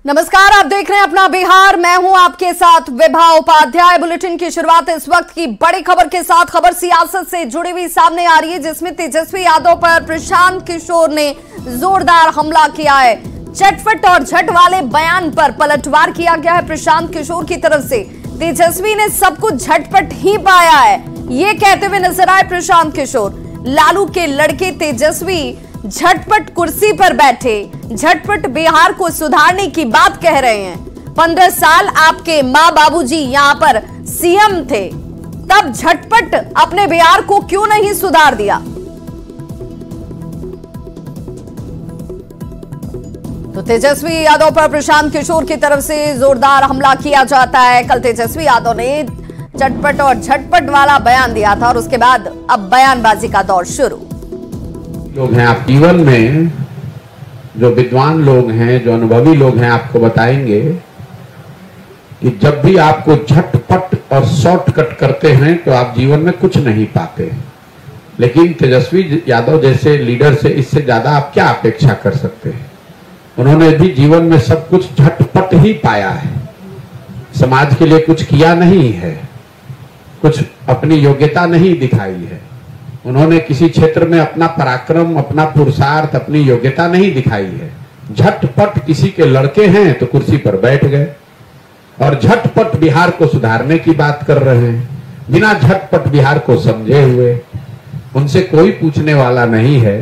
नमस्कार, आप देख रहे हैं अपना बिहार। मैं हूं आपके साथ विभा उपाध्याय। बुलेटिन की शुरुआत इस वक्त की बड़ी खबर के साथ। खबर सियासत से जुड़ी हुई सामने आ रही है, जिसमें तेजस्वी यादव पर प्रशांत किशोर ने जोरदार हमला किया है। चटपट और झट वाले बयान पर पलटवार किया गया है प्रशांत किशोर की तरफ से। तेजस्वी ने सब कुछ झटपट ही पाया है, ये कहते हुए नजर आए प्रशांत किशोर। लालू के लड़के तेजस्वी झटपट कुर्सी पर बैठे, झटपट बिहार को सुधारने की बात कह रहे हैं। 15 साल आपके मां बाबूजी यहां पर सीएम थे, तब झटपट अपने बिहार को क्यों नहीं सुधार दिया? तो तेजस्वी यादव पर प्रशांत किशोर की तरफ से जोरदार हमला किया जाता है। कल तेजस्वी यादव ने चटपट और झटपट वाला बयान दिया था और उसके बाद अब बयानबाजी का दौर शुरू। लोग हैं आप जीवन में, जो विद्वान लोग हैं, जो अनुभवी लोग हैं, आपको बताएंगे कि जब भी आपको झटपट और शॉर्टकट करते हैं तो आप जीवन में कुछ नहीं पाते। लेकिन तेजस्वी यादव जैसे लीडर से इससे ज्यादा आप क्या अपेक्षा कर सकते हैं? उन्होंने भी जीवन में सब कुछ झटपट ही पाया है, समाज के लिए कुछ किया नहीं है, कुछ अपनी योग्यता नहीं दिखाई है। उन्होंने किसी क्षेत्र में अपना पराक्रम, अपना पुरुषार्थ, अपनी योग्यता नहीं दिखाई है। झटपट किसी के लड़के हैं तो कुर्सी पर बैठ गए और झटपट बिहार को सुधारने की बात कर रहे हैं, बिना झटपट बिहार को समझे हुए। उनसे कोई पूछने वाला नहीं है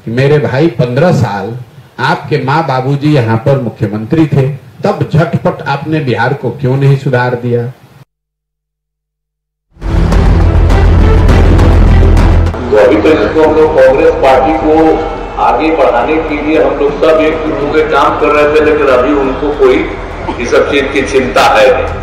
कि मेरे भाई 15 साल आपके माँ बाबूजी यहाँ पर मुख्यमंत्री थे, तब झटपट आपने बिहार को क्यों नहीं सुधार दिया? तो अभी तक इसको हम लोग कांग्रेस पार्टी को आगे बढ़ाने के लिए हम लोग सब एक जुट के काम कर रहे थे, लेकिन अभी उनको कोई इस सब चीज की चिंता है नहीं।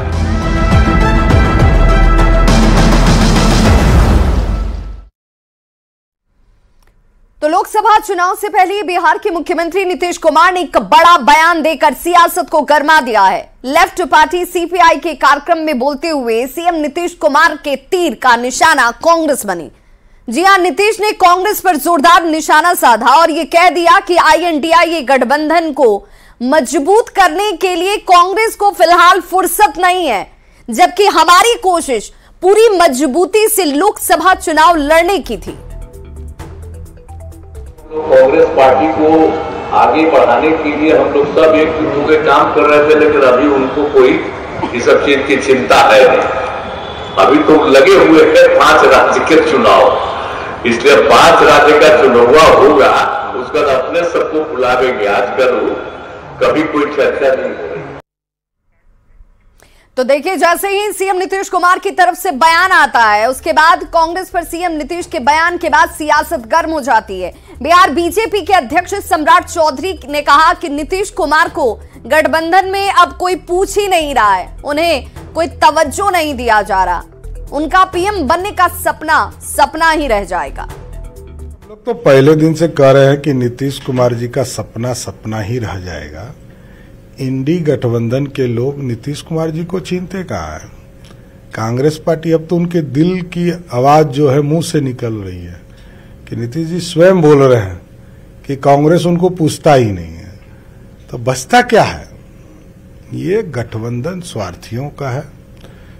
तो लोकसभा चुनाव से पहले बिहार के मुख्यमंत्री नीतीश कुमार ने एक बड़ा बयान देकर सियासत को गरमा दिया है। लेफ्ट पार्टी सीपीआई के कार्यक्रम में बोलते हुए सीएम नीतीश कुमार के तीर का निशाना कांग्रेस बनी। जी हां, नीतीश ने कांग्रेस पर जोरदार निशाना साधा और यह कह दिया कि INDIA गठबंधन को मजबूत करने के लिए कांग्रेस को फिलहाल फुर्सत नहीं है, जबकि हमारी कोशिश पूरी मजबूती से लोकसभा चुनाव लड़ने की थी। कांग्रेस पार्टी को आगे बढ़ाने के लिए हम लोग सब एक जुट के काम कर रहे थे, लेकिन अभी उनको कोई इस सब चीज की चिंता है नहीं। अभी तो लगे हुए हैं 5 राज्य के चुनाव, इसलिए 5 राज्य का चुनाव होगा, उसका अपने सबको बुलावेंगे। आजकल कभी कोई चर्चा नहीं हो रही। तो देखिए, जैसे ही सीएम नीतीश कुमार की तरफ से बयान आता है, उसके बाद कांग्रेस पर सीएम नीतीश के बयान के बाद सियासत गर्म हो जाती है। बिहार बीजेपी के अध्यक्ष सम्राट चौधरी ने कहा कि नीतीश कुमार को गठबंधन में अब कोई पूछ ही नहीं रहा है, उन्हें कोई तवज्जो नहीं दिया जा रहा, उनका पीएम बनने का सपना ही रह जाएगा। लोग तो पहले दिन से कह रहे हैं कि नीतीश कुमार जी का सपना ही रह जाएगा। इंडी गठबंधन के लोग नीतीश कुमार जी को चिंते कहाँ है? कांग्रेस पार्टी अब तो उनके दिल की आवाज जो है मुंह से निकल रही है कि नीतीश जी स्वयं बोल रहे हैं कि कांग्रेस उनको पूछता ही नहीं है। तो बचता क्या है? ये गठबंधन स्वार्थियों का है,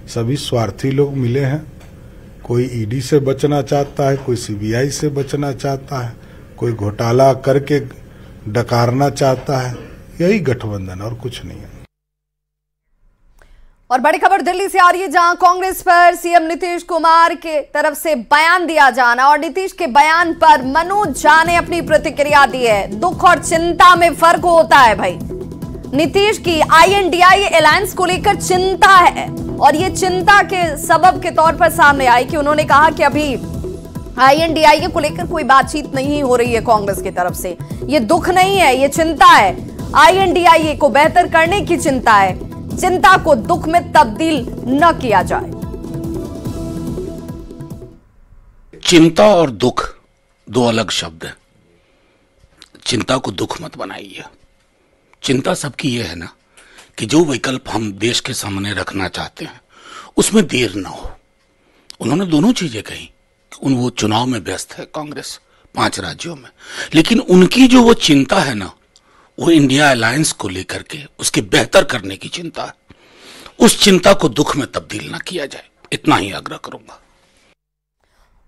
सभी स्वार्थी लोग मिले हैं। कोई ईडी से बचना चाहता है, कोई सीबीआई से बचना चाहता है, कोई घोटाला करके डकारना चाहता है। यही गठबंधन और कुछ नहीं है। और बड़ी खबर दिल्ली से आ रही है, जहां कांग्रेस पर सीएम नीतीश कुमार के तरफ से बयान दिया जाना और नीतीश के बयान पर मनोज झा ने अपनी प्रतिक्रिया दी है। दुख और चिंता में फर्क होता है भाई। नीतीश की INDIA अलायंस को लेकर चिंता है और ये चिंता के सबब के तौर पर सामने आई कि उन्होंने कहा कि अभी INDIA को लेकर कोई बातचीत नहीं हो रही है कांग्रेस की तरफ से। ये दुख नहीं है, ये चिंता है। INDIA को बेहतर करने की चिंता है, चिंता को दुख में तब्दील न किया जाए। चिंता और दुख दो अलग शब्द हैं। चिंता को दुख मत बनाइए। चिंता सबकी ये है ना कि जो विकल्प हम देश के सामने रखना चाहते हैं उसमें देर ना हो। उन्होंने दोनों चीजें कही। वो चुनाव में व्यस्त है कांग्रेस 5 राज्यों में, लेकिन उनकी जो वो चिंता है ना, वो इंडिया अलायंस को लेकर के उसकी बेहतर करने की चिंता है। उस चिंता को दुख में तब्दील ना किया जाए, इतना ही आग्रह करूंगा।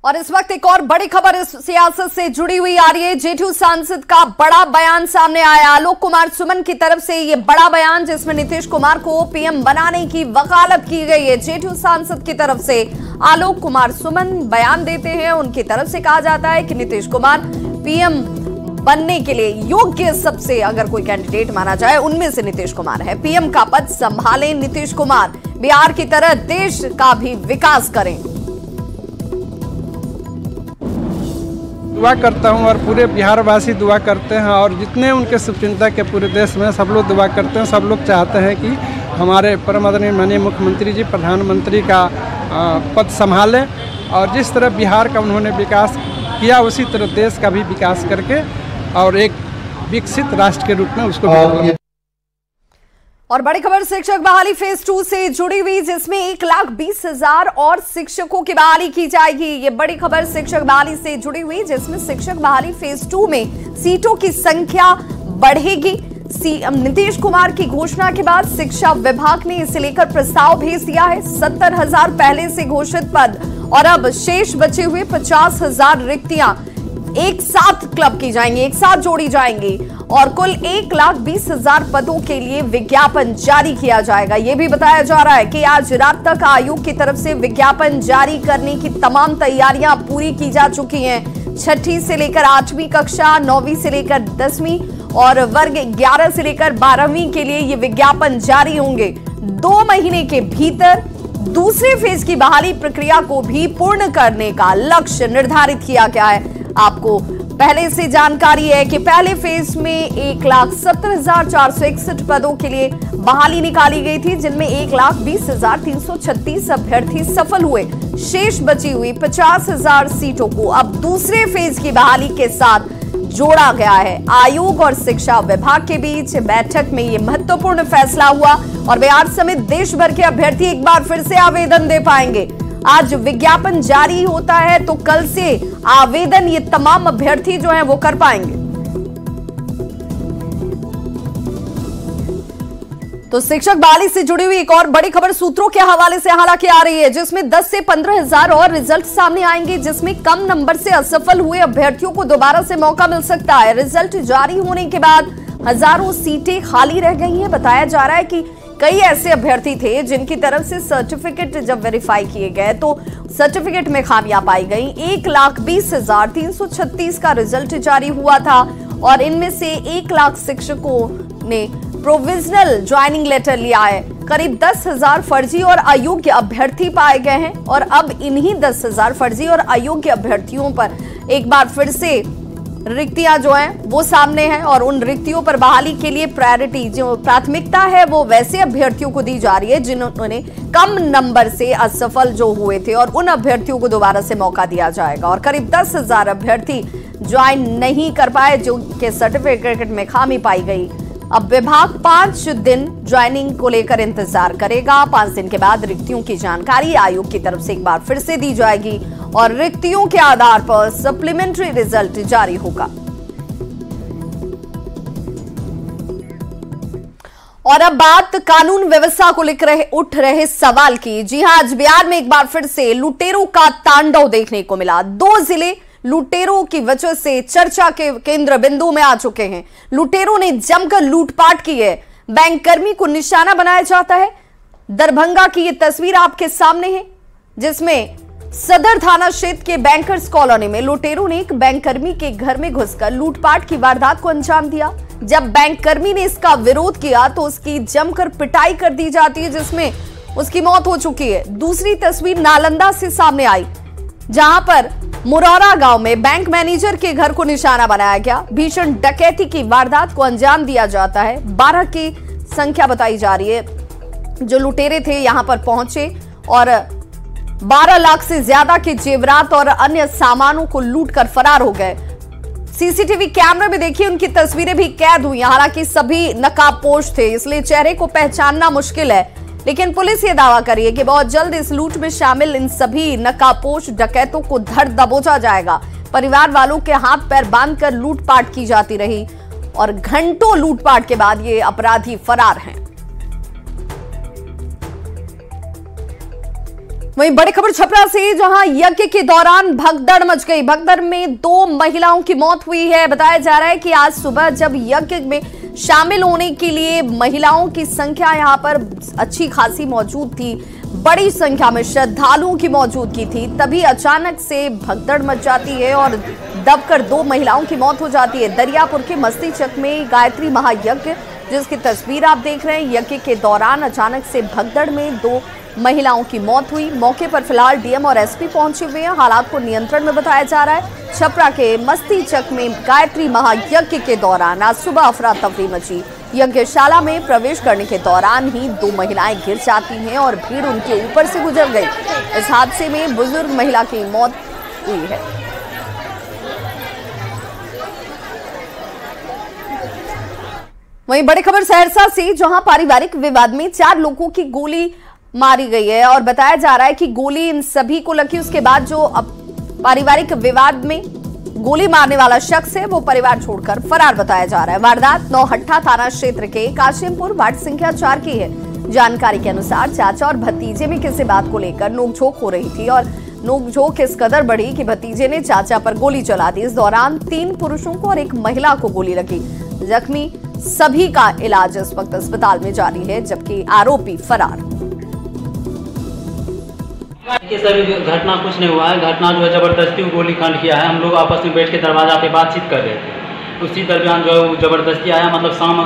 और इस वक्त एक और बड़ी खबर इस सियासत से जुड़ी हुई आ रही है। जेठू सांसद का बड़ा बयान सामने आया। आलोक कुमार सुमन की तरफ से ये बड़ा बयान, जिसमें नीतीश कुमार को पीएम बनाने की वकालत की गई है। जेठू सांसद की तरफ से आलोक कुमार सुमन बयान देते हैं। उनकी तरफ से कहा जाता है कि नीतीश कुमार पीएम बनने के लिए योग्य, सबसे अगर कोई कैंडिडेट माना जाए उनमें से नीतीश कुमार है। पीएम का पद संभालें नीतीश कुमार, बिहार की तरह देश का भी विकास करें। दुआ करता हूं और पूरे बिहार वासी दुआ करते हैं, और जितने उनके शुभचिंतक के पूरे देश में सब लोग दुआ करते हैं। सब लोग चाहते हैं कि हमारे परम आदरणीय माननीय मुख्यमंत्री जी प्रधानमंत्री का पद संभालें, और जिस तरह बिहार का उन्होंने विकास किया उसी तरह देश का भी विकास करके और एक विकसित राष्ट्र के रूप में उसको। और बड़ी खबर शिक्षक बहाली फेज 2 से जुड़ी हुई, जिसमें 1,20,000 और शिक्षकों की बहाली की जाएगी। ये बड़ी खबर शिक्षक बहाली से जुड़ी हुई, जिसमें शिक्षक बहाली फेज 2 में सीटों की संख्या बढ़ेगी। सीएम नीतीश कुमार की घोषणा के बाद शिक्षा विभाग ने इसे लेकर प्रस्ताव भेज दिया है। 70,000 पहले से घोषित पद और अब शेष बचे हुए 50,000 रिक्तियां एक साथ क्लब की जाएंगी, एक साथ जोड़ी जाएंगी, और कुल 1,20,000 पदों के लिए विज्ञापन जारी किया जाएगा। यह भी बताया जा रहा है कि आज रात तक आयोग की तरफ से विज्ञापन जारी करने की तमाम तैयारियां पूरी की जा चुकी हैं। 6ठी से लेकर 8वीं कक्षा, 9वीं से लेकर 10वीं और वर्ग 11 से लेकर 12वीं के लिए ये विज्ञापन जारी होंगे। 2 महीने के भीतर दूसरे फेज की बहाली प्रक्रिया को भी पूर्ण करने का लक्ष्य निर्धारित किया गया है। आपको पहले से जानकारी है कि पहले फेज में 1,70,461 पदों के लिए बहाली निकाली गई थी, जिनमें 1,20,336 अभ्यर्थी सफल हुए। शेष बची हुई 50,000 सीटों को अब दूसरे फेज की बहाली के साथ जोड़ा गया है। आयोग और शिक्षा विभाग के बीच बैठक में यह महत्वपूर्ण फैसला हुआ और बिहार समेत देश भर के अभ्यर्थी एक बार फिर से आवेदन दे पाएंगे। आज विज्ञापन जारी होता है तो कल से आवेदन ये तमाम अभ्यर्थी जो हैं वो कर पाएंगे। तो शिक्षक बहाली से जुड़ी हुई एक और बड़ी खबर सूत्रों के हवाले से हालांकि आ रही है, जिसमें 10 से 15,000 और रिजल्ट सामने आएंगे, जिसमें कम नंबर से असफल हुए अभ्यर्थियों को दोबारा से मौका मिल सकता है। रिजल्ट जारी होने के बाद हजारों सीटें खाली रह गई हैं। बताया जा रहा है कि कई ऐसे अभ्यर्थी थे जिनकी तरफ से सर्टिफिकेट जब वेरीफाई किए गए तो सर्टिफिकेट में खामियां पाई गई। 1,20,336 का रिजल्ट जारी हुआ था और इनमें से 1 लाख शिक्षकों ने प्रोविजनल ज्वाइनिंग लेटर लिया है। करीब 10,000 फर्जी और अयोग्य अभ्यर्थी पाए गए हैं और अब इन्हीं 10,000 फर्जी और अयोग्य अभ्यर्थियों पर एक बार फिर से रिक्तियां जो हैं वो सामने हैं और उन रिक्तियों पर बहाली के लिए प्रायोरिटी जो प्राथमिकता है वो वैसे अभ्यर्थियों को दी जा रही है जिन्होंने कम नंबर से असफल जो हुए थे और उन अभ्यर्थियों को दोबारा से मौका दिया जाएगा। और करीब 10,000 अभ्यर्थी ज्वाइन नहीं कर पाए जो के सर्टिफिकेट में खामी पाई गई। अब विभाग 5 दिन ज्वाइनिंग को लेकर इंतजार करेगा। 5 दिन के बाद रिक्तियों की जानकारी आयोग की तरफ से एक बार फिर से दी जाएगी और रिक्तियों के आधार पर सप्लीमेंट्री रिजल्ट जारी होगा। और अब बात कानून व्यवस्था को लेकर उठ रहे सवाल की। जी हां, आज बिहार में एक बार फिर से लुटेरों का तांडव देखने को मिला। 2 जिले लुटेरों की वजह से चर्चा के केंद्र बिंदु में आ चुके हैं। लुटेरों ने जमकर लूटपाट की है, बैंककर्मी को निशाना बनाया जाता है। दरभंगा की ये तस्वीर आपके सामने है, जिसमें सदर थाना क्षेत्र के बैंकर्स कॉलोनी में लुटेरों ने एक बैंककर्मी के घर में घुसकर लूटपाट की वारदात को अंजाम दिया। जब बैंककर्मी ने इसका विरोध किया तो उसकी जमकर पिटाई कर दी जाती है, जिसमें उसकी मौत हो चुकी है। दूसरी तस्वीर नालंदा से सामने आई, जहां पर मुरौरा गांव में बैंक मैनेजर के घर को निशाना बनाया गया। भीषण डकैती की वारदात को अंजाम दिया जाता है। 12 की संख्या बताई जा रही है जो लुटेरे थे यहां पर पहुंचे और 12 लाख से ज्यादा के जेवरात और अन्य सामानों को लूटकर फरार हो गए। सीसीटीवी कैमरे में देखिए उनकी तस्वीरें भी कैद हुई। हालांकि सभी नकाबपोश थे, इसलिए चेहरे को पहचानना मुश्किल है, लेकिन पुलिस ये दावा कर रही है कि बहुत जल्द इस लूट में शामिल इन सभी नकाबपोश डकैतों को धर दबोचा जाएगा। परिवार वालों के हाथ पैर बांधकर लूटपाट की जाती रही और घंटों लूटपाट के बाद ये अपराधी फरार हैं। वहीं बड़ी खबर छपरा से, जहां यज्ञ के दौरान भगदड़ मच गई। भगदड़ में 2 महिलाओं की मौत हुई है। बताया जा रहा है कि आज सुबह जब यज्ञ में शामिल होने के लिए महिलाओं की संख्या यहां पर अच्छी खासी मौजूद थी, बड़ी संख्या में श्रद्धालुओं की मौजूदगी थी, तभी अचानक से भगदड़ मच जाती है और दबकर 2 महिलाओं की मौत हो जाती है। दरियापुर के मस्तीचक में गायत्री महायज्ञ, जिसकी तस्वीर आप देख रहे हैं, यज्ञ के दौरान अचानक से भगदड़ में 2 महिलाओं की मौत हुई। मौके पर फिलहाल डीएम और एसपी पहुंचे हुए हैं। हालात को नियंत्रण में बताया जा रहा है। छपरा के मस्तीचक में गायत्री महायज्ञ के दौरान आज सुबह अफरा तफरी मची। यज्ञशाला में प्रवेश करने के दौरान ही 2 महिलाएं गिर जाती हैं और भीड़ उनके ऊपर से गुजर गई। इस हादसे में बुजुर्ग महिला की मौत हुई है। वहीं बड़ी खबर सहरसा से, जहां पारिवारिक विवाद में 4 लोगों की गोली मारी गई है और बताया जा रहा है कि गोली इन सभी को लगी। उसके बाद जो पारिवारिक विवाद में गोली मारने वाला शख्स है वो परिवार छोड़कर फरार बताया जा रहा है। वारदात नौहट्टा थाना क्षेत्र के काशिमपुर वार्ड संख्या 4 की है। जानकारी के अनुसार चाचा और भतीजे में किसी बात को लेकर नोकझोंक हो रही थी और नोकझोंक इस कदर बढ़ी कि भतीजे ने चाचा पर गोली चला दी। इस दौरान 3 पुरुषों को और 1 महिला को गोली लगी। जख्मी सभी का इलाज इस वक्त अस्पताल में जारी है, जबकि आरोपी फरार। ये सभी घटना कुछ नहीं हुआ है। घटना जो है जबरदस्ती गोली कांड किया है। हम लोग आपस में बैठ के दरवाजा पे बातचीत कर रहे थे, उसी दरमियान जो है जबरदस्ती आया, मतलब शाम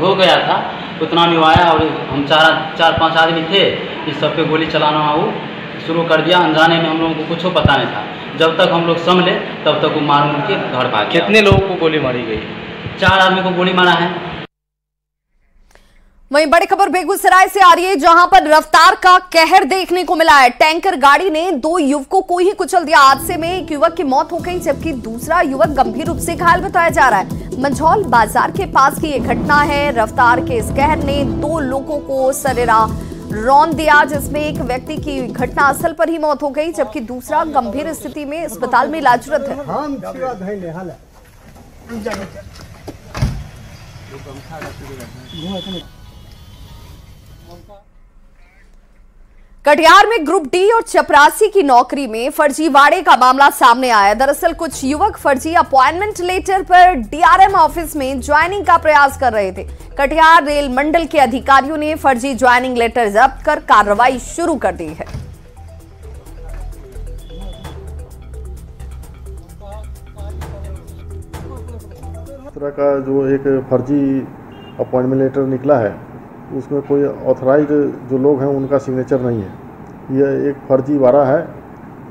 हो गया था, उतना में आया और हम 4-5 आदमी थे, इस सब पे गोली चलाना वो शुरू कर दिया। अनजाने में हम लोगों को कुछ पता नहीं था। जब तक हम लोग संभले तब तक वो मार के घर भाग गया। कितने लोगों को गोली मारी गई? 4 आदमी को गोली मारा है। वहीं बड़ी खबर बेगूसराय से आ रही है, जहां पर रफ्तार का कहर देखने को मिला है। टैंकर गाड़ी ने 2 युवकों को ही कुचल दिया। हादसे में एक युवक की मौत हो गई, जबकि दूसरा युवक गंभीर रूप से घायल बताया जा रहा है। मंझौल बाजार के पास की यह घटना है। रफ्तार के इस कहर ने 2 लोगों को सरेरा रौंद दिया, जिसमें एक व्यक्ति की घटनास्थल पर ही मौत हो गई, जबकि दूसरा गंभीर स्थिति में अस्पताल में इलाजरत है। कटिहार में ग्रुप डी और चपरासी की नौकरी में फर्जीवाड़े का मामला सामने आया। दरअसल कुछ युवक फर्जी अपॉइंटमेंट लेटर पर डीआरएम ऑफिस में ज्वाइनिंग का प्रयास कर रहे थे। कटिहार रेल मंडल के अधिकारियों ने फर्जी ज्वाइनिंग लेटर जब्त कर कार्रवाई शुरू कर दी है। इस तरह का जो एक फर्जी अपॉइंटमेंट लेटर निकला है, उसमें कोई ऑथराइज्ड जो लोग हैं उनका सिग्नेचर नहीं है। यह एक फर्जी वारा है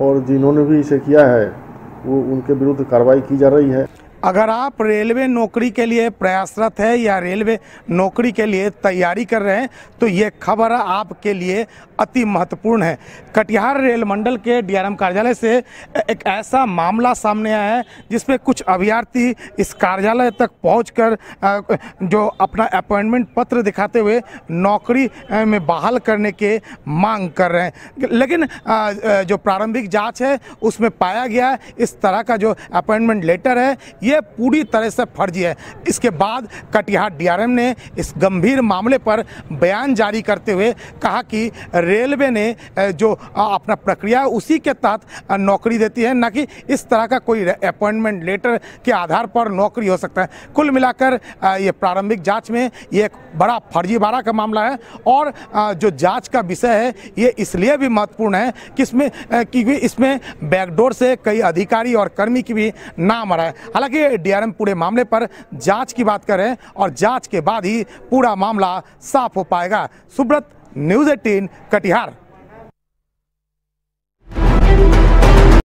और जिन्होंने भी इसे किया है वो उनके विरुद्ध कार्रवाई की जा रही है। अगर आप रेलवे नौकरी के लिए प्रयासरत है या रेलवे नौकरी के लिए तैयारी कर रहे हैं तो ये खबर आपके लिए अति महत्वपूर्ण है। कटिहार रेल मंडल के डीआरएम कार्यालय से एक ऐसा मामला सामने आया है जिसमें कुछ अभ्यर्थी इस कार्यालय तक पहुंचकर जो अपना अपॉइंटमेंट पत्र दिखाते हुए नौकरी में बहाल करने के मांग कर रहे हैं, लेकिन जो प्रारंभिक जांच है उसमें पाया गया इस तरह का जो अपॉइंटमेंट लेटर है ये पूरी तरह से फर्जी है। इसके बाद कटिहार डीआरएम ने इस गंभीर मामले पर बयान जारी करते हुए कहा कि रेलवे ने जो अपना प्रक्रिया उसी के तहत नौकरी देती है, न कि इस तरह का कोई अपॉइंटमेंट लेटर के आधार पर नौकरी हो सकता है। कुल मिलाकर ये प्रारंभिक जांच में ये एक बड़ा फर्जीवाड़ा का मामला है और जो जांच का विषय है ये इसलिए भी महत्वपूर्ण है कि इसमें बैकडोर से कई अधिकारी और कर्मी की भी नाम आ रहा है। हालांकि डीआरएम पूरे मामले पर जांच की बात करें और जांच के बाद ही पूरा मामला साफ हो पाएगा। सुब्रत, न्यूज़ 18 कटिहार।